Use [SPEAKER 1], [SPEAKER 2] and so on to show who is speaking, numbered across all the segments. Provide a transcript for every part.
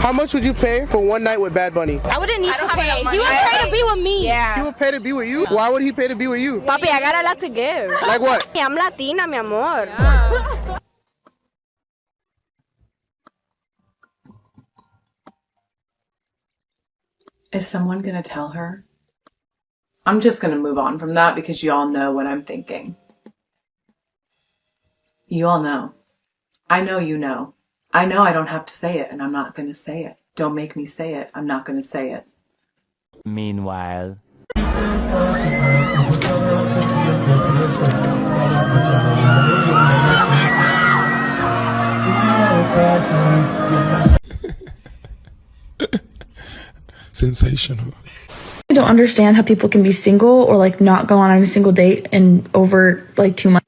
[SPEAKER 1] How much would you pay for one night with Bad Bunny?
[SPEAKER 2] I wouldn't need to pay. He would pay to be with me.
[SPEAKER 3] Yeah.
[SPEAKER 1] He would pay to be with you? Why would he pay to be with you?
[SPEAKER 3] Papi, I got a lot to give.
[SPEAKER 1] Like what?
[SPEAKER 3] I'm Latina, mi amor.
[SPEAKER 4] Is someone gonna tell her? I'm just gonna move on from that because you all know what I'm thinking. You all know. I know you know. I know I don't have to say it, and I'm not gonna say it. Don't make me say it. I'm not gonna say it.
[SPEAKER 5] Meanwhile.
[SPEAKER 6] Sensational.
[SPEAKER 7] I don't understand how people can be single or like not go on a single date in over like 2 months.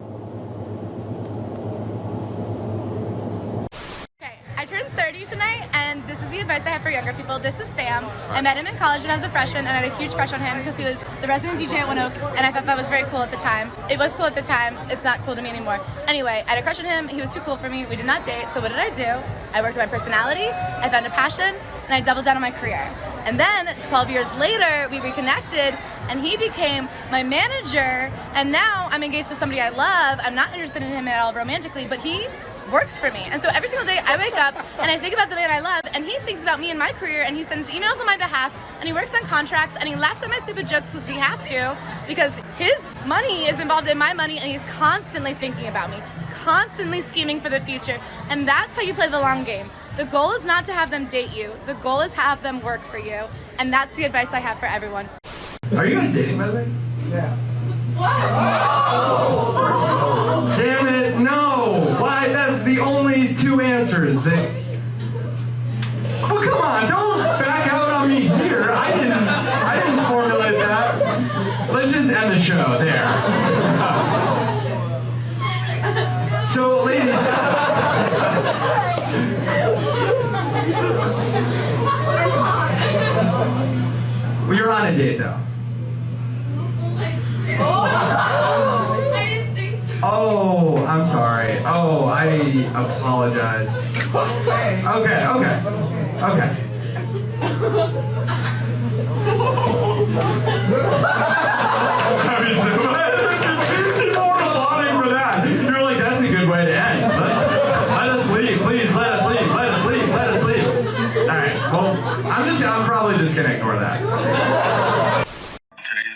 [SPEAKER 8] Okay, I turned 30 tonight, and this is the advice I have for younger people. This is Sam. I met him in college when I was a freshman, and I had a huge crush on him because he was the resident DJ at One Oak, and I thought that was very cool at the time. It was cool at the time. It's not cool to me anymore. Anyway, I had a crush on him. He was too cool for me. We did not date, so what did I do? I worked on my personality, I found a passion, and I doubled down on my career. And then 12 years later, we reconnected, and he became my manager, and now I'm engaged to somebody I love. I'm not interested in him at all romantically, but he works for me. And so every single day I wake up and I think about the man I love, and he thinks about me and my career, and he sends emails on my behalf, and he works on contracts, and he laughs at my stupid jokes because he has to, because his money is involved in my money, and he's constantly thinking about me, constantly scheming for the future. And that's how you play the long game. The goal is not to have them date you. The goal is have them work for you. And that's the advice I have for everyone.
[SPEAKER 9] Are you guys dating, by the way? Yeah. Oh. Damn it, no! Why? That's the only two answers that... Oh, come on, don't back out on me here. I didn't formulate that. Let's just end the show there. So, ladies... Well, you're on a date, though. Oh, I'm sorry. Oh, I apologize. Okay. I mean, so people were applauding for that. You're like, that's a good way to end. Let us leave, please. Let us leave. All right. Well, I'm probably just gonna ignore that.
[SPEAKER 10] Today's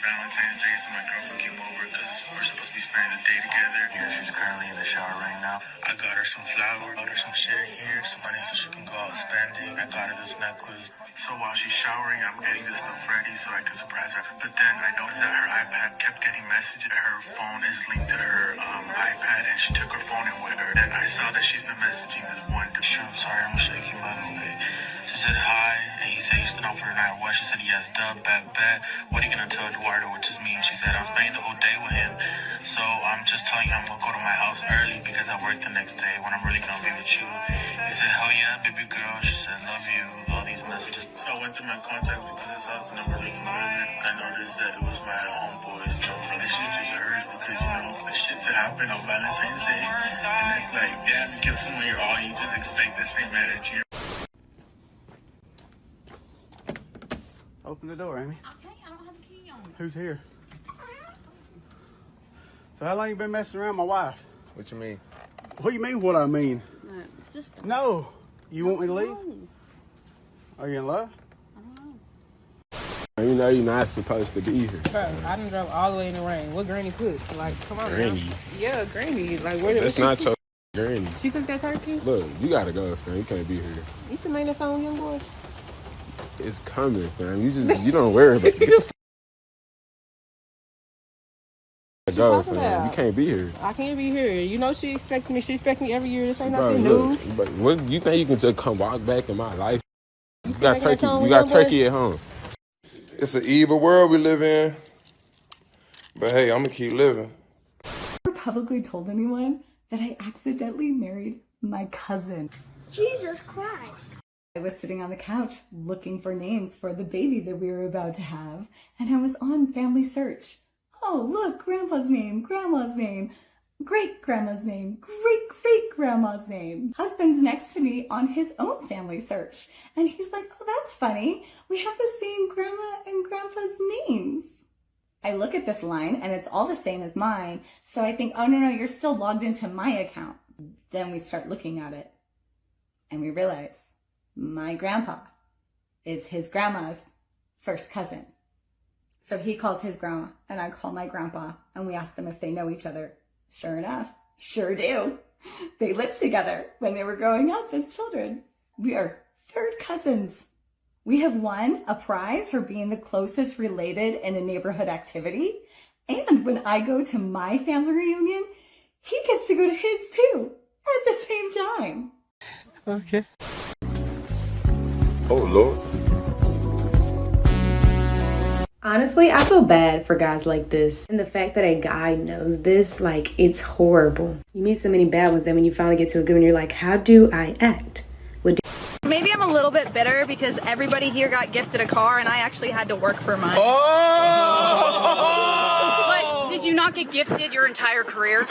[SPEAKER 10] Valentine's Day, so my girlfriend came over because we're supposed to be spending the day together. Yeah, she's currently in the shower right now. I got her some flowers, got her some shit here, some money so she can go out spending. I got her this necklace. So while she's showering, I'm getting this stuff ready so I can surprise her. But then I noticed that her iPad kept getting messages. Her phone is linked to her iPad, and she took her phone in with her. Then I saw that she's been messaging this one dude. Sure, I'm sorry, I'm shaking, by the way. She said hi, and he said he's still down for the night. What? She said yes, dub, bet. What are you gonna tell Eduardo, which is me? She said I'm spending the whole day with him. So I'm just telling you I'm gonna go to my house early because I work the next day when I'm really gonna be with you. He said, hell yeah, baby girl. She said, love you, all these messages. So I went through my contacts because it's out the number leaking with. I noticed that it was my homeboy's number. This shit just hurts because, you know, the shit to happen on Valentine's Day. And it's like, damn, you give someone your all, you just expect the same energy.
[SPEAKER 1] Open the door, Amy.
[SPEAKER 2] Okay, I don't have a key on.
[SPEAKER 1] Who's here? So how long you been messing around my wife?
[SPEAKER 6] What you mean?
[SPEAKER 1] What do you mean what I mean?
[SPEAKER 2] Just
[SPEAKER 1] No. You want me to leave?
[SPEAKER 2] no.
[SPEAKER 1] Are you in love?
[SPEAKER 2] I don't know.
[SPEAKER 6] You know you're not supposed to be here.
[SPEAKER 11] Bro, I done drove all the way in the rain. What granny cooked? Like, come on.
[SPEAKER 6] Granny?
[SPEAKER 11] Now. Yeah, granny. Like, where did
[SPEAKER 6] That's not your granny.
[SPEAKER 11] she cooked that turkey?
[SPEAKER 6] Look, you gotta go, fam. You can't be here.
[SPEAKER 11] You still made that song, young boy?
[SPEAKER 6] It's coming, fam. You don't worry about it. Get the f- go,
[SPEAKER 11] talking
[SPEAKER 6] fam.
[SPEAKER 11] about?
[SPEAKER 6] You can't be here.
[SPEAKER 11] I can't be here. You know she expect me. She expect me every year. This ain't
[SPEAKER 6] Bro,
[SPEAKER 11] nothing
[SPEAKER 6] look,
[SPEAKER 11] new.
[SPEAKER 6] but what you think you can just come walk back in my life? You
[SPEAKER 11] still
[SPEAKER 6] got
[SPEAKER 11] making that
[SPEAKER 6] turkey.
[SPEAKER 11] song
[SPEAKER 6] You
[SPEAKER 11] with
[SPEAKER 6] got
[SPEAKER 11] your boy?
[SPEAKER 6] turkey at home.
[SPEAKER 12] It's an evil world we live in. But hey, I'm gonna keep living.
[SPEAKER 13] I never publicly told anyone that I accidentally married my cousin.
[SPEAKER 14] Jesus Christ.
[SPEAKER 13] I was sitting on the couch looking for names for the baby that we were about to have, and I was on Family Search. Oh, look, Grandpa's name, Grandma's name. great grandma's name, great great grandma's name. Husband's next to me on his own family search. And he's like, oh, that's funny. We have the same grandma and grandpa's names. I look at this line and it's all the same as mine. So I think, oh, no, you're still logged into my account. Then we start looking at it and we realize my grandpa is his grandma's first cousin. So he calls his grandma and I call my grandpa and we ask them if they know each other. Sure enough, sure do. They lived together when they were growing up as children. We are third cousins. We have won a prize for being the closest related in a neighborhood activity. And when I go to my family reunion, he gets to go to his too at the same time.
[SPEAKER 6] Okay. Oh, Lord.
[SPEAKER 15] Honestly, I feel bad for guys like this. And the fact that a guy knows this, like, it's horrible. You meet so many bad ones, then when you finally get to a good one, you're like, how do I act?
[SPEAKER 16] Maybe I'm a little bit bitter because everybody here got gifted a car and I actually had to work for mine.
[SPEAKER 17] But did you not get gifted your entire career?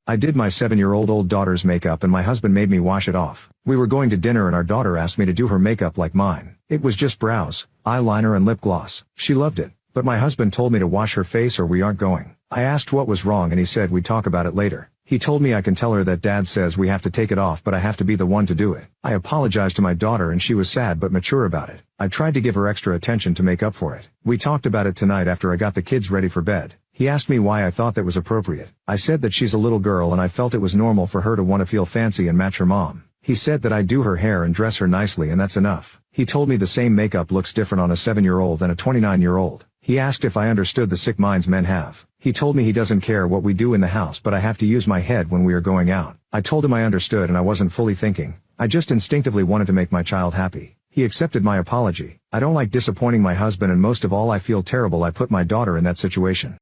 [SPEAKER 18] I did my 7-year-old old daughter's makeup and my husband made me wash it off. We were going to dinner and our daughter asked me to do her makeup like mine. It was just brows, eyeliner and lip gloss. She loved it, but my husband told me to wash her face or we aren't going. I asked what was wrong and he said we'd talk about it later. He told me I can tell her that dad says we have to take it off but I have to be the one to do it. I apologized to my daughter and she was sad but mature about it. I tried to give her extra attention to make up for it. We talked about it tonight after I got the kids ready for bed. He asked me why I thought that was appropriate. I said that she's a little girl and I felt it was normal for her to want to feel fancy and match her mom. He said that I do her hair and dress her nicely and that's enough. He told me the same makeup looks different on a 7-year-old and a 29-year-old. He asked if I understood the sick minds men have. He told me he doesn't care what we do in the house but I have to use my head when we are going out. I told him I understood and I wasn't fully thinking. I just instinctively wanted to make my child happy. He accepted my apology. I don't like disappointing my husband and most of all I feel terrible I put my daughter in that situation.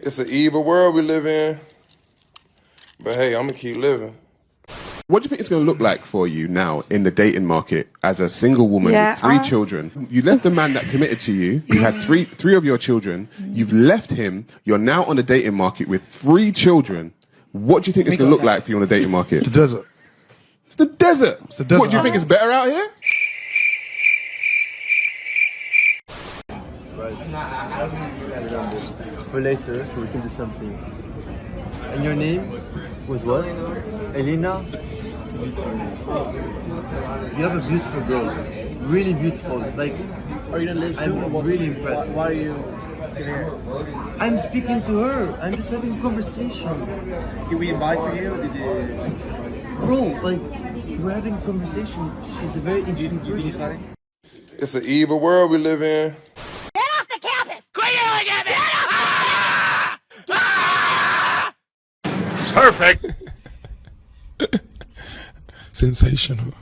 [SPEAKER 12] It's an evil world we live in. But hey, I'm gonna keep living.
[SPEAKER 6] What do you think it's going to look like for you now in the dating market as a single woman with 3 children? You left the man that committed to you. You had three of your children. You've left him. You're now on the dating market with 3 children. What do you think it's going to look like for you on the dating market?
[SPEAKER 19] The desert.
[SPEAKER 6] It's the desert.
[SPEAKER 19] It's the desert.
[SPEAKER 6] What do you think is better out here?
[SPEAKER 20] For later, so we can do something. And your name was what? Elena? You have a beautiful girl. Really beautiful. Like,
[SPEAKER 1] are you gonna live soon?
[SPEAKER 20] I'm really impressed.
[SPEAKER 1] Why are you?
[SPEAKER 20] I'm speaking to her. I'm just having a conversation.
[SPEAKER 1] Did we invite for you?
[SPEAKER 20] Bro, like, we're having a conversation. She's a very interesting person.
[SPEAKER 12] It's an evil world we live in.
[SPEAKER 17] Get off the campus! Quit yelling at me!
[SPEAKER 12] Perfect.
[SPEAKER 19] Sensational.